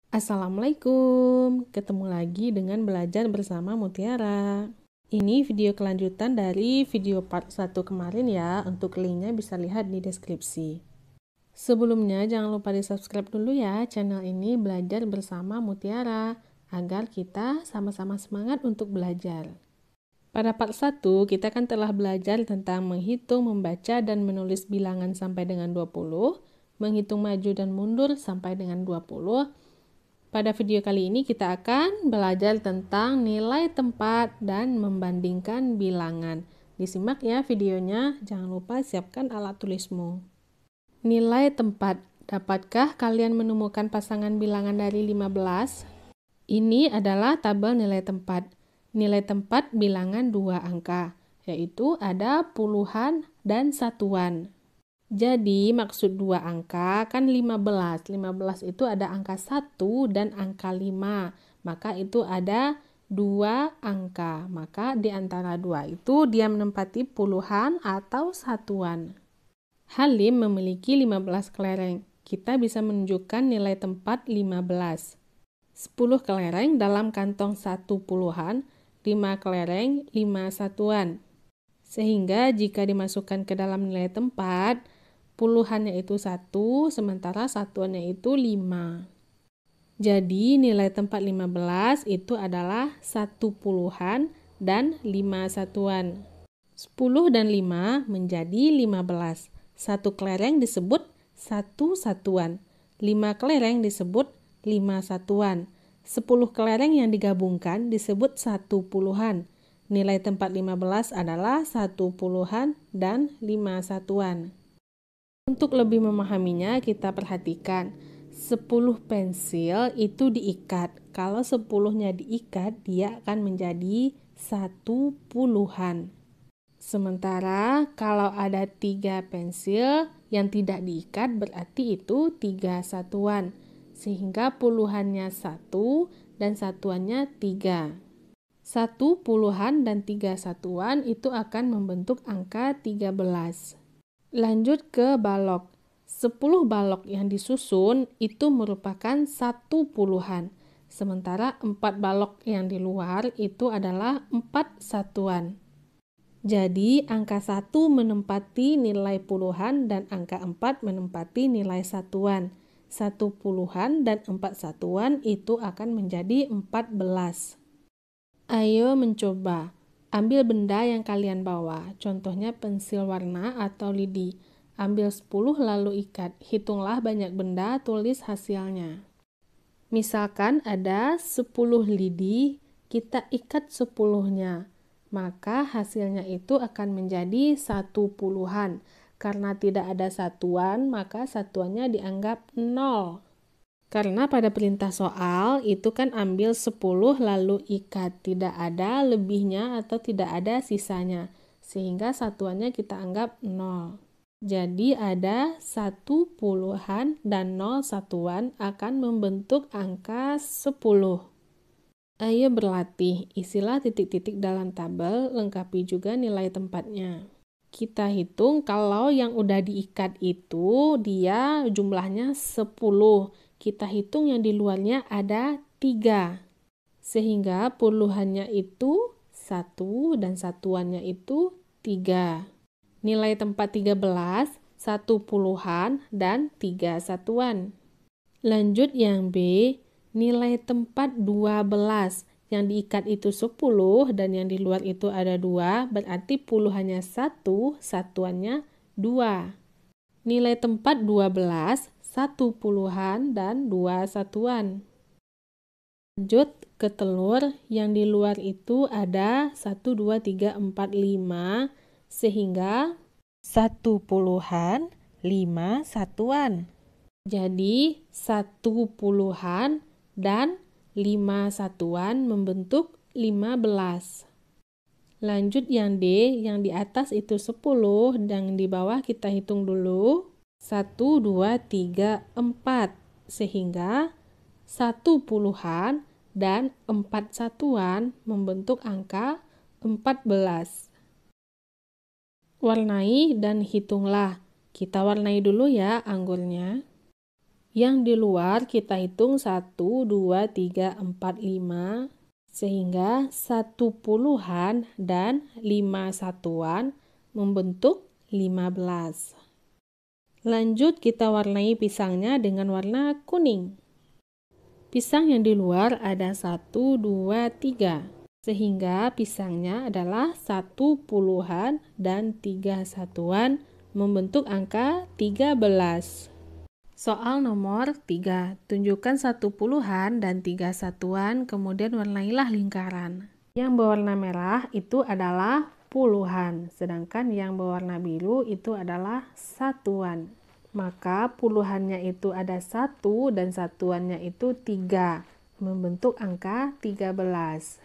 Assalamualaikum, ketemu lagi dengan belajar bersama Mutiara. Ini video kelanjutan dari video part 1 kemarin ya, untuk linknya bisa lihat di deskripsi. Sebelumnya jangan lupa di subscribe dulu ya channel ini Belajar Bersama Mutiara, agar kita sama-sama semangat untuk belajar. Pada part 1 kita kan telah belajar tentang menghitung, membaca, dan menulis bilangan sampai dengan 20, menghitung maju dan mundur sampai dengan 20. Pada video kali ini kita akan belajar tentang nilai tempat dan membandingkan bilangan. Disimak ya videonya, jangan lupa siapkan alat tulismu. Nilai tempat. Dapatkah kalian menemukan pasangan bilangan dari 15? Ini adalah tabel nilai tempat. Nilai tempat bilangan 2 angka, yaitu ada puluhan dan satuan. Jadi maksud 2 angka kan 15. 15 itu ada angka 1 dan angka 5. Maka itu ada 2 angka. Maka di antara 2 itu dia menempati puluhan atau satuan. Halim memiliki 15 kelereng. Kita bisa menunjukkan nilai tempat 15. 10 kelereng dalam kantong 1 puluhan, 5 kelereng, 5 satuan. Sehingga jika dimasukkan ke dalam nilai tempat, puluhannya itu 1, sementara satuannya itu 5. Jadi nilai tempat 15 itu adalah 1 puluhan dan 5 satuan. 10 dan 5 menjadi 15. 1 kelereng disebut 1 satuan. 5 kelereng disebut 5 satuan. 10 kelereng yang digabungkan disebut 1 puluhan. Nilai tempat 15 adalah 1 puluhan dan 5 satuan. Untuk lebih memahaminya, kita perhatikan 10 pensil itu diikat. Kalau 10-nya diikat, dia akan menjadi 1 puluhan. Sementara kalau ada 3 pensil yang tidak diikat, berarti itu 3 satuan. Sehingga puluhannya 1 dan satuannya 3. 1 puluhan dan 3 satuan itu akan membentuk angka 13. Lanjut ke balok. 10 balok yang disusun itu merupakan 1 puluhan. Sementara 4 balok yang di luar itu adalah 4 satuan. Jadi angka 1 menempati nilai puluhan dan angka 4 menempati nilai satuan. 1 puluhan dan 4 satuan itu akan menjadi 14. Ayo mencoba. Ambil benda yang kalian bawa, contohnya pensil warna atau lidi. Ambil 10 lalu ikat. Hitunglah banyak benda, tulis hasilnya. Misalkan ada 10 lidi, kita ikat 10-nya. Maka hasilnya itu akan menjadi 1 puluhan. Karena tidak ada satuan, maka satuannya dianggap 0. Karena pada perintah soal itu kan ambil 10 lalu ikat. Tidak ada lebihnya atau tidak ada sisanya. Sehingga satuannya kita anggap 0. Jadi ada 1 puluhan dan 0 satuan akan membentuk angka 10. Ayo berlatih. Isilah titik-titik dalam tabel, lengkapi juga nilai tempatnya. Kita hitung kalau yang udah diikat itu dia jumlahnya 10. Kita hitung yang di luarnya ada 3. Sehingga puluhannya itu 1 dan satuannya itu 3. Nilai tempat 13, 1 puluhan dan 3 satuan. Lanjut yang B, nilai tempat 12. Yang diikat itu 10 dan yang di luar itu ada 2, berarti puluhannya 1, satuannya 2. Nilai tempat 12, 1 puluhan dan 2 satuan. Lanjut ke telur, yang di luar itu ada 1, 2, 3, 4, 5, sehingga 1 puluhan, 5 satuan. Jadi 1 puluhan dan 5 satuan membentuk 15. Lanjut yang D, yang di atas itu 10 dan di bawah kita hitung dulu. 1, 2, 3, 4. Sehingga 1 puluhan dan 4 satuan membentuk angka 14. Warnai dan hitunglah. Kita warnai dulu ya anggurnya. Yang di luar kita hitung 1, 2, 3, 4, 5, sehingga 1 puluhan dan 5 satuan membentuk 15. Lanjut kita warnai pisangnya dengan warna kuning. Pisang yang di luar ada 1, 2, 3, sehingga pisangnya adalah 1 puluhan dan 3 satuan membentuk angka 13. Soal nomor 3, tunjukkan 1 puluhan dan 3 satuan, kemudian warnailah lingkaran. Yang berwarna merah itu adalah puluhan, sedangkan yang berwarna biru itu adalah satuan. Maka puluhannya itu ada 1 dan satuannya itu 3, membentuk angka 13.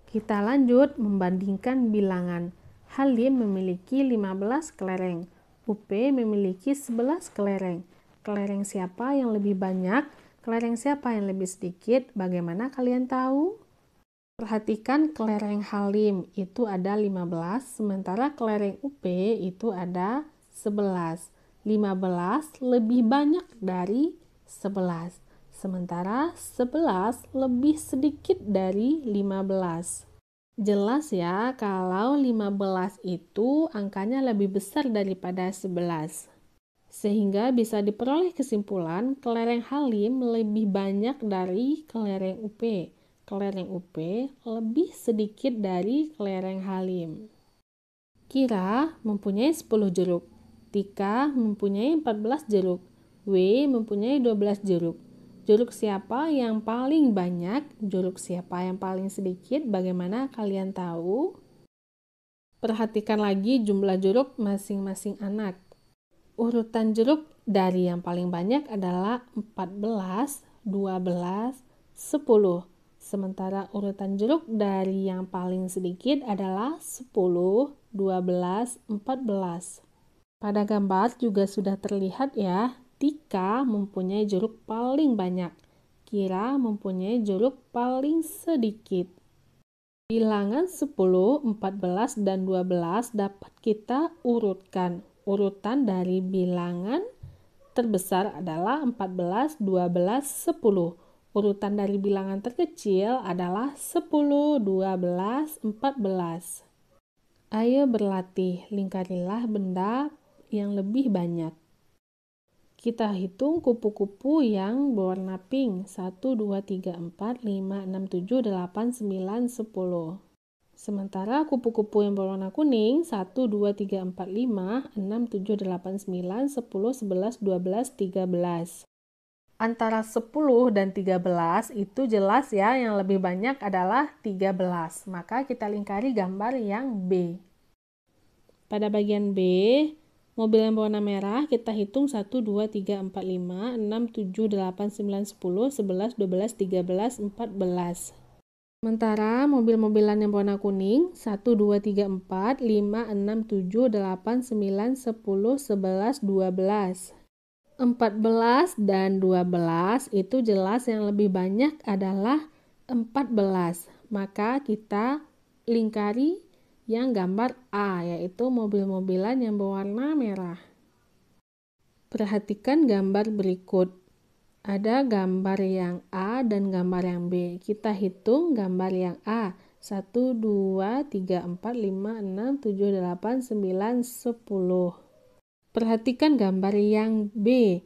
Kita lanjut membandingkan bilangan. Halim memiliki 15 kelereng, UP memiliki 11 kelereng. Kelereng siapa yang lebih banyak? Kelereng siapa yang lebih sedikit? Bagaimana kalian tahu? Perhatikan kelereng Halim itu ada 15, sementara kelereng UP itu ada 11. 15 lebih banyak dari 11, sementara 11 lebih sedikit dari 15. Jelas ya kalau 15 itu angkanya lebih besar daripada 11. Sehingga bisa diperoleh kesimpulan kelereng Halim lebih banyak dari kelereng UP. Kelereng UP lebih sedikit dari kelereng Halim. Kira mempunyai 10 jeruk. Tika mempunyai 14 jeruk. W mempunyai 12 jeruk. Jeruk siapa yang paling banyak? Jeruk siapa yang paling sedikit? Bagaimana kalian tahu? Perhatikan lagi jumlah jeruk masing-masing anak. Urutan jeruk dari yang paling banyak adalah 14, 12, 10. Sementara urutan jeruk dari yang paling sedikit adalah 10, 12, 14. Pada gambar juga sudah terlihat ya, Tika mempunyai jeruk paling banyak. Kira mempunyai jeruk paling sedikit. Bilangan 10, 14, dan 12 dapat kita urutkan. Urutan dari bilangan terbesar adalah 14, 12, 10. Urutan dari bilangan terkecil adalah 10, 12, 14. Ayo berlatih, lingkarilah benda yang lebih banyak. Kita hitung kupu-kupu yang berwarna pink. 1, 2, 3, 4, 5, 6, 7, 8, 9, 10. Sementara kupu-kupu yang berwarna kuning 1, 2, 3, 4, 5, 6, 7, 8, 9, 10, 11, 12, 13. Antara 10 dan 13 itu jelas ya yang lebih banyak adalah 13. Maka kita lingkari gambar yang B. Pada bagian B, mobil yang berwarna merah kita hitung 1, 2, 3, 4, 5, 6, 7, 8, 9, 10, 11, 12, 13, 14. Sementara mobil-mobilan yang berwarna kuning 1, 2, 3, 4, 5, 6, 7, 8, 9, 10, 11, 12. 14 dan 12 itu jelas yang lebih banyak adalah 14. Maka kita lingkari yang gambar A, yaitu mobil-mobilan yang berwarna merah. Perhatikan gambar berikut. Ada gambar yang A dan gambar yang B. Kita hitung gambar yang A. 1, 2, 3, 4, 5, 6, 7, 8, 9, 10. Perhatikan gambar yang B.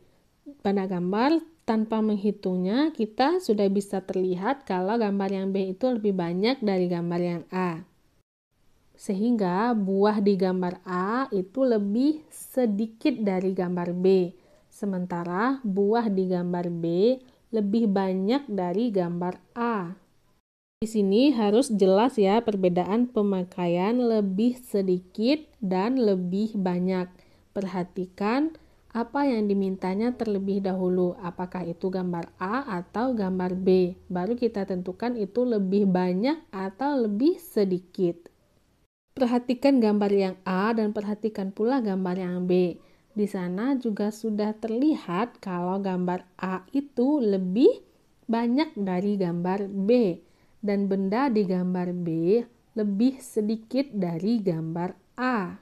Pada gambar tanpa menghitungnya, kita sudah bisa terlihat kalau gambar yang B itu lebih banyak dari gambar yang A. Sehingga buah di gambar A itu lebih sedikit dari gambar B. Sementara buah di gambar B lebih banyak dari gambar A. Di sini harus jelas ya perbedaan pemakaian lebih sedikit dan lebih banyak. Perhatikan apa yang dimintanya terlebih dahulu. Apakah itu gambar A atau gambar B. Baru kita tentukan itu lebih banyak atau lebih sedikit. Perhatikan gambar yang A dan perhatikan pula gambar yang B. Di sana juga sudah terlihat kalau gambar A itu lebih banyak dari gambar B dan benda di gambar B lebih sedikit dari gambar A.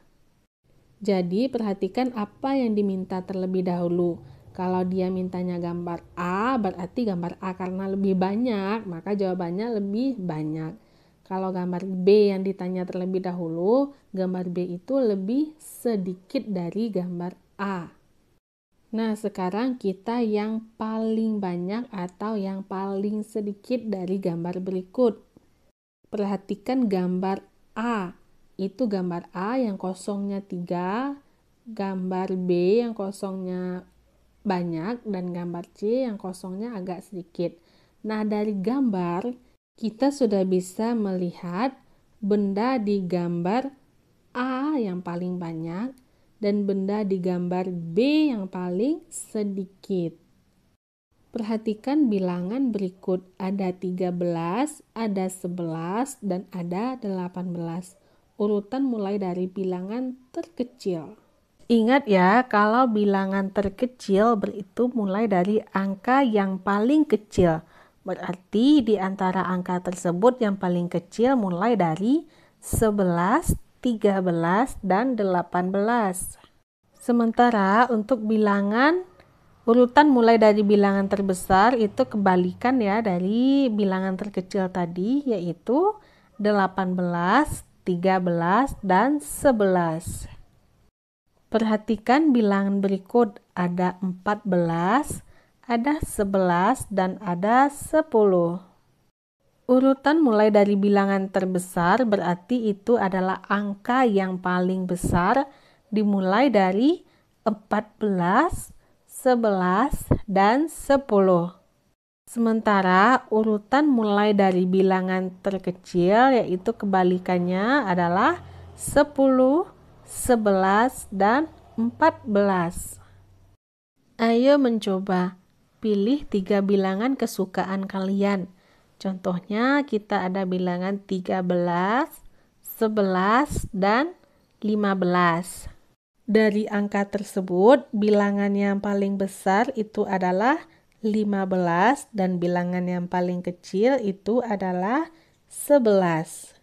Jadi perhatikan apa yang diminta terlebih dahulu. Kalau dia mintanya gambar A, berarti gambar A karena lebih banyak, maka jawabannya lebih banyak. Kalau gambar B yang ditanya terlebih dahulu, gambar B itu lebih sedikit dari gambar A. Nah, sekarang kita yang paling banyak atau yang paling sedikit dari gambar berikut. Perhatikan gambar A. Itu gambar A yang kosongnya 3, gambar B yang kosongnya banyak, dan gambar C yang kosongnya agak sedikit. Nah, dari gambar kita sudah bisa melihat benda di gambar A yang paling banyak dan benda di gambar B yang paling sedikit. Perhatikan bilangan berikut, ada 13, ada 11, dan ada 18. Urutan mulai dari bilangan terkecil. Ingat ya, kalau bilangan terkecil itu mulai dari angka yang paling kecil. Berarti di antara angka tersebut yang paling kecil mulai dari 11, 13, dan 18. Sementara untuk bilangan urutan mulai dari bilangan terbesar itu kebalikan ya dari bilangan terkecil tadi, yaitu 18, 13, dan 11. Perhatikan bilangan berikut, ada 14, ada 11, dan ada 10. Urutan mulai dari bilangan terbesar berarti itu adalah angka yang paling besar dimulai dari 14, 11, dan 10. Sementara urutan mulai dari bilangan terkecil yaitu kebalikannya adalah 10, 11, dan 14. Ayo mencoba, pilih 3 bilangan kesukaan kalian. Contohnya kita ada bilangan 13, 11, dan 15. Dari angka tersebut, bilangan yang paling besar itu adalah 15 dan bilangan yang paling kecil itu adalah 11.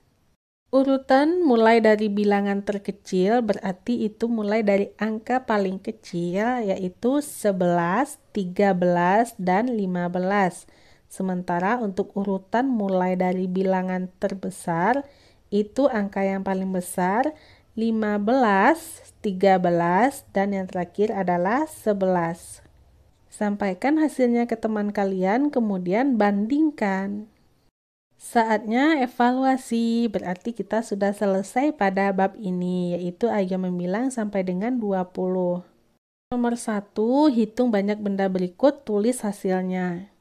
Urutan mulai dari bilangan terkecil berarti itu mulai dari angka paling kecil yaitu 11, 13, dan 15. Sementara untuk urutan mulai dari bilangan terbesar itu angka yang paling besar 15, 13, dan yang terakhir adalah 11. Sampaikan hasilnya ke teman kalian, kemudian bandingkan. Saatnya evaluasi, berarti kita sudah selesai pada bab ini, yaitu ayo membilang sampai dengan 20. Nomor 1, hitung banyak benda berikut, tulis hasilnya.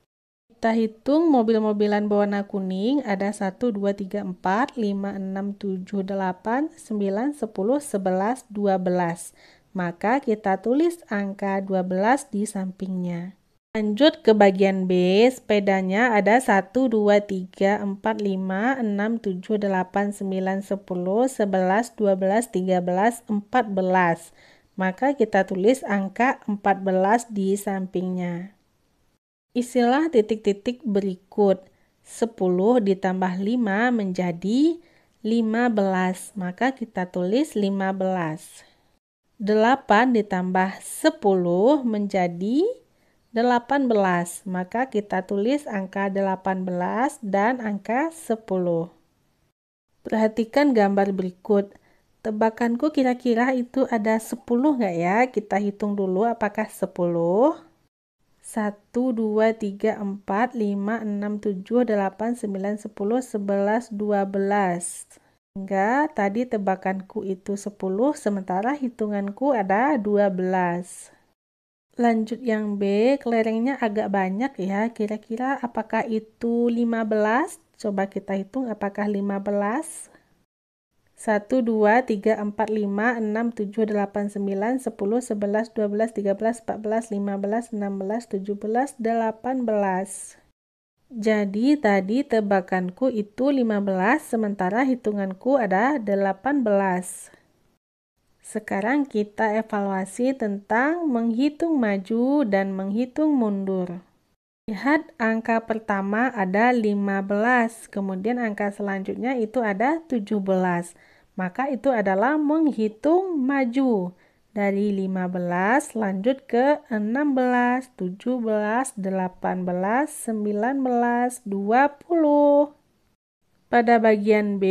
Kita hitung mobil-mobilan berwarna kuning, ada 1, 2, 3, 4, 5, 6, 7, 8, 9, 10, 11, 12. Maka kita tulis angka 12 di sampingnya. Lanjut ke bagian B, sepedanya ada 1, 2, 3, 4, 5, 6, 7, 8, 9, 10, 11, 12, 13, 14. Maka kita tulis angka 14 di sampingnya. Isilah titik-titik berikut. 10 ditambah 5 menjadi 15. Maka kita tulis 15. 8 ditambah 10 menjadi 18. Maka kita tulis angka 18 dan angka 10. Perhatikan gambar berikut. Tebakanku kira-kira itu ada 10 nggak ya? Kita hitung dulu apakah 10. 1, 2, 3, 4, 5, 6, 7, 8, 9, 10, 11, 12. Hingga tadi tebakanku itu 10, sementara hitunganku ada 12. Lanjut yang B, kelerengnya agak banyak ya. Kira-kira apakah itu 15? Coba kita hitung apakah 15. 1, 2, 3, 4, 5, 6, 7, 8, 9, 10, 11, 12, 13, 14, 15, 16, 17, 18. Jadi tadi tebakanku itu 15, sementara hitunganku ada 18. Sekarang kita evaluasi tentang menghitung maju dan menghitung mundur. Lihat angka pertama ada 15, kemudian angka selanjutnya itu ada 17. Maka itu adalah menghitung maju. Dari 15 lanjut ke 16, 17, 18, 19, 20. Pada bagian B,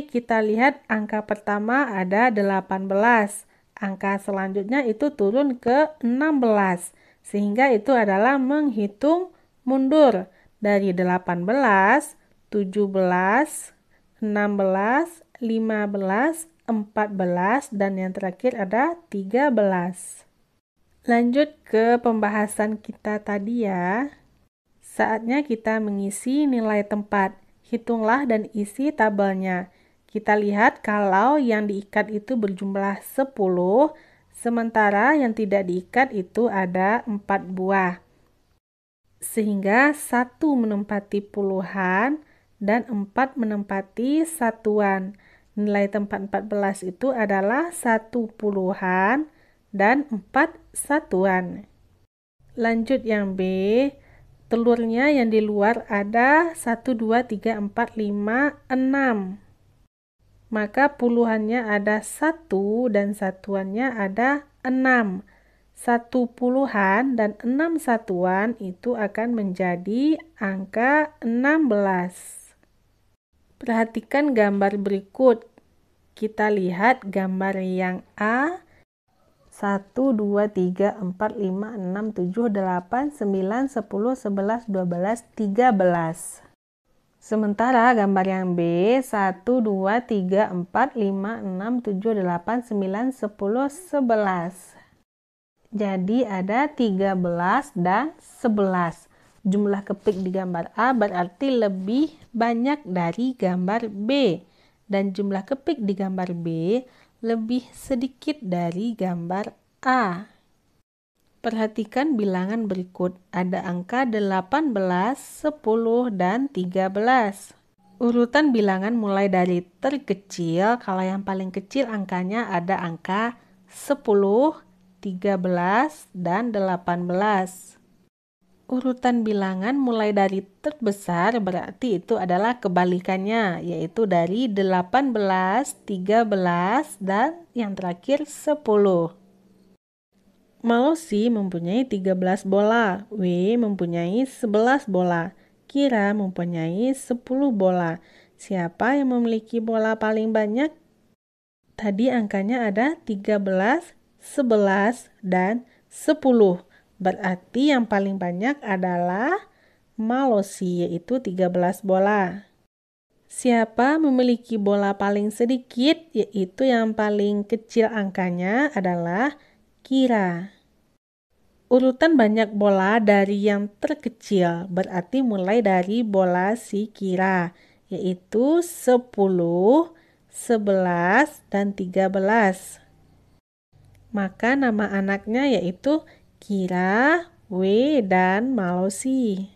kita lihat angka pertama ada 18. Angka selanjutnya itu turun ke 16. Sehingga itu adalah menghitung mundur dari 18, 17, 16, 15, 14, dan yang terakhir ada 13. Lanjut ke pembahasan kita tadi ya. Saatnya kita mengisi nilai tempat. Hitunglah dan isi tabelnya. Kita lihat kalau yang diikat itu berjumlah 10, sementara yang tidak diikat itu ada 4 buah. Sehingga 1 menempati puluhan dan 4 menempati satuan. Nilai tempat 14 itu adalah 1 puluhan dan 4 satuan. Lanjut yang B, telurnya yang di luar ada 1, 2, 3, 4, 5, 6. Maka puluhannya ada 1 dan satuannya ada 6. 1 puluhan dan 6 satuan itu akan menjadi angka 16. Perhatikan gambar berikut. Kita lihat gambar yang A. 1, 2, 3, 4, 5, 6, 7, 8, 9, 10, 11, 12, 13. Sementara gambar yang B. 1, 2, 3, 4, 5, 6, 7, 8, 9, 10, 11. Jadi ada 13 dan 11. Jumlah kepik di gambar A berarti lebih banyak dari gambar B. Dan jumlah kepik di gambar B lebih sedikit dari gambar A. Perhatikan bilangan berikut. Ada angka 18, 10, dan 13. Urutan bilangan mulai dari terkecil. Kalau yang paling kecil angkanya ada angka 10, 13, dan 18. Urutan bilangan mulai dari terbesar berarti itu adalah kebalikannya, yaitu dari 18, 13, dan yang terakhir 10. Malosi mempunyai 13 bola, W mempunyai 11 bola, Kira mempunyai 10 bola. Siapa yang memiliki bola paling banyak? Tadi angkanya ada 13, 11, dan 10. Berarti yang paling banyak adalah Malosi, yaitu 13 bola. Siapa memiliki bola paling sedikit, yaitu yang paling kecil angkanya adalah Kira. Urutan banyak bola dari yang terkecil, berarti mulai dari bola si Kira, yaitu 10, 11, dan 13. Maka nama anaknya yaitu Kira, W, dan Malosi.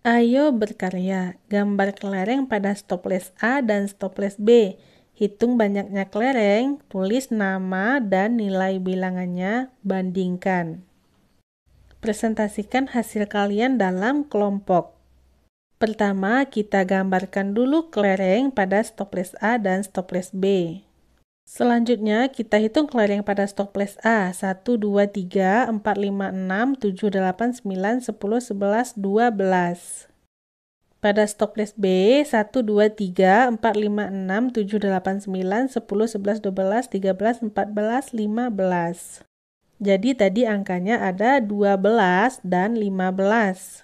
Ayo berkarya. Gambar kelereng pada stoples A dan stoples B. Hitung banyaknya kelereng, tulis nama dan nilai bilangannya, bandingkan. Presentasikan hasil kalian dalam kelompok. Pertama, kita gambarkan dulu kelereng pada stoples A dan stoples B. Selanjutnya, kita hitung kelereng pada stoples A. 1, 2, 3, 4, 5, 6, 7, 8, 9, 10, 11, 12. Pada stoples B, 1, 2, 3, 4, 5, 6, 7, 8, 9, 10, 11, 12, 13, 14, 15. Jadi tadi angkanya ada 12 dan 15.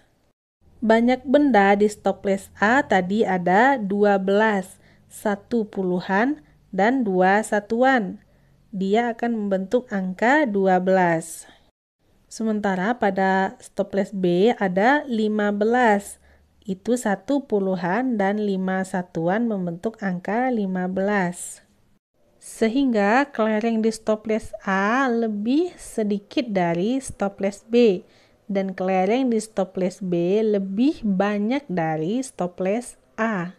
Banyak benda di stoples A tadi ada 12, 1 puluhan, dan 2 satuan. Dia akan membentuk angka 12. Sementara pada stoples B ada 15. Itu 1 puluhan dan 5 satuan membentuk angka 15. Sehingga kelereng di stoples A lebih sedikit dari stoples B. Dan kelereng di stoples B lebih banyak dari stoples A.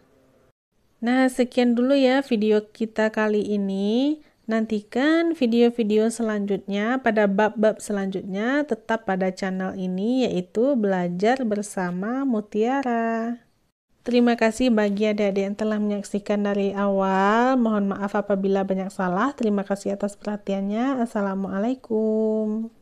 Nah, sekian dulu ya video kita kali ini. Nantikan video-video selanjutnya pada bab-bab selanjutnya tetap pada channel ini, yaitu Belajar Bersama Mutiara. Terima kasih bagi adik-adik yang telah menyaksikan dari awal. Mohon maaf apabila banyak salah. Terima kasih atas perhatiannya. Assalamualaikum.